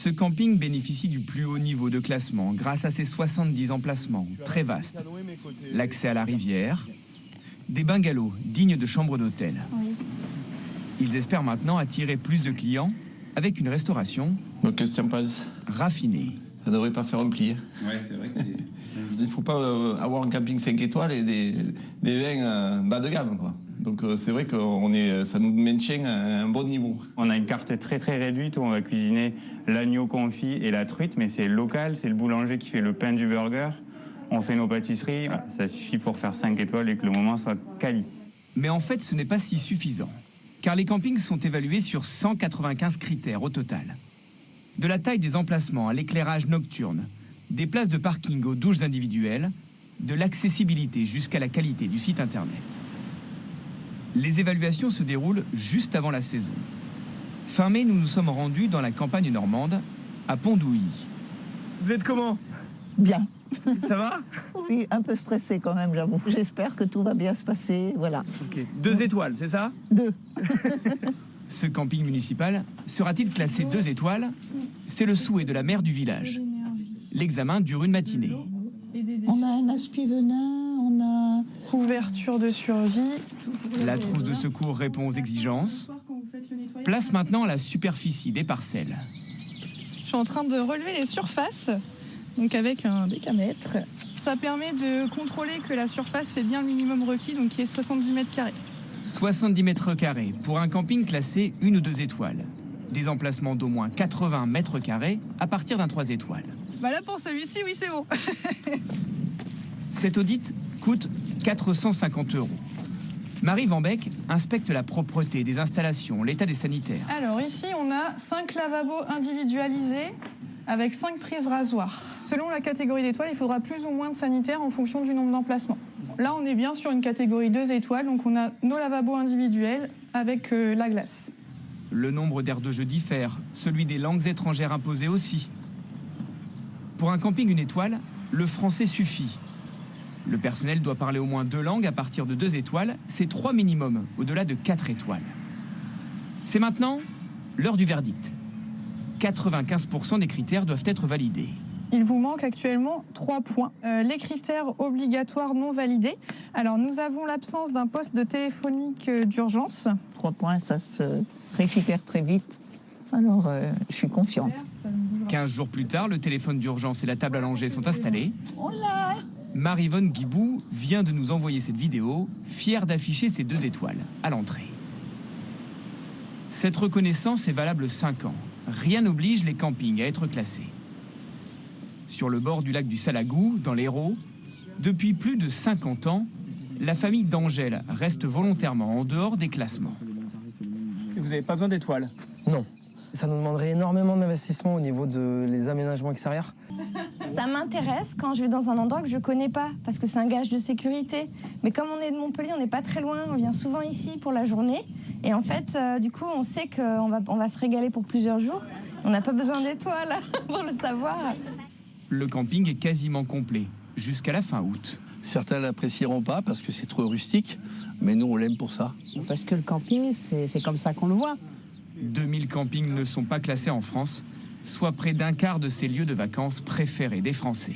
Ce camping bénéficie du plus haut niveau de classement grâce à ses 70 emplacements très vastes. L'accès à la rivière, des bungalows dignes de chambres d'hôtel. Oui. Ils espèrent maintenant attirer plus de clients avec une restauration Donc, qu'est-ce que tu en penses? raffinée. Ça devrait pas faire un pli. Ouais, c'est vrai que Il ne faut pas avoir un camping 5 étoiles et des vins bas de gamme, quoi. Donc c'est vrai que ça nous maintient à un bon niveau. On a une carte très réduite où on va cuisiner l'agneau confit et la truite, mais c'est local, c'est le boulanger qui fait le pain du burger. On fait nos pâtisseries, voilà, ça suffit pour faire 5 étoiles et que le moment soit quali. Mais en fait, ce n'est pas si suffisant, car les campings sont évalués sur 195 critères au total. De la taille des emplacements à l'éclairage nocturne, des places de parking aux douches individuelles, de l'accessibilité jusqu'à la qualité du site internet. Les évaluations se déroulent juste avant la saison. Fin mai, nous nous sommes rendus dans la campagne normande, à Pont-d'Ouilly. Vous êtes comment? Bien. Ça va? Oui, un peu stressé quand même, j'avoue. J'espère que tout va bien se passer, voilà. Ok. 2 étoiles, c'est ça? 2. Ce camping municipal sera-t-il classé 2 étoiles? C'est le souhait de la maire du village. L'examen dure une matinée. On a un aspi-venin, on a... Couverture de survie. La trousse de secours répond aux exigences. Place maintenant la superficie des parcelles. Je suis en train de relever les surfaces, donc avec un décamètre. Ça permet de contrôler que la surface fait bien le minimum requis, donc qui est 70 mètres carrés. 70 mètres carrés pour un camping classé 1 ou 2 étoiles. Des emplacements d'au moins 80 mètres carrés à partir d'un 3 étoiles. Bah là, pour celui-ci, oui, c'est bon. Cet audit coûte 450 €. Marie Van Beek inspecte la propreté des installations, l'état des sanitaires. Alors ici, on a 5 lavabos individualisés avec 5 prises rasoirs. Selon la catégorie d'étoiles, il faudra plus ou moins de sanitaires en fonction du nombre d'emplacements. Là, on est bien sur une catégorie 2 étoiles, donc on a nos lavabos individuels avec la glace. Le nombre d'aires de jeu diffère, celui des langues étrangères imposées aussi. Pour un camping 1 étoile, le français suffit. Le personnel doit parler au moins 2 langues à partir de 2 étoiles, c'est 3 minimum, au-delà de 4 étoiles. C'est maintenant l'heure du verdict. 95% des critères doivent être validés. Il vous manque actuellement 3 points. Les critères obligatoires non validés. Alors, nous avons l'absence d'un poste de téléphonique d'urgence. 3 points, ça se récupère très vite. Alors, je suis confiante. 15 jours plus tard, le téléphone d'urgence et la table allongée sont installés. Hola! Marie-Vonne Guibou vient de nous envoyer cette vidéo, fière d'afficher ses 2 étoiles à l'entrée. Cette reconnaissance est valable 5 ans. Rien n'oblige les campings à être classés. Sur le bord du lac du Salagou, dans l'Hérault, depuis plus de 50 ans, la famille d'Angèle reste volontairement en dehors des classements. Vous n'avez pas besoin d'étoiles? Non. Ça nous demanderait énormément d'investissement au niveau des aménagements extérieurs. Ça m'intéresse quand je vais dans un endroit que je connais pas, parce que c'est un gage de sécurité. Mais comme on est de Montpellier, on n'est pas très loin, on vient souvent ici pour la journée. Et en fait, du coup, on sait qu'on va se régaler pour plusieurs jours. On n'a pas besoin d'étoiles pour le savoir. Le camping est quasiment complet, jusqu'à la fin août. Certains l'apprécieront pas parce que c'est trop rustique, mais nous, on l'aime pour ça. Parce que le camping, c'est comme ça qu'on le voit. 2000 campings ne sont pas classés en France, soit près d'un quart de ces lieux de vacances préférés des Français.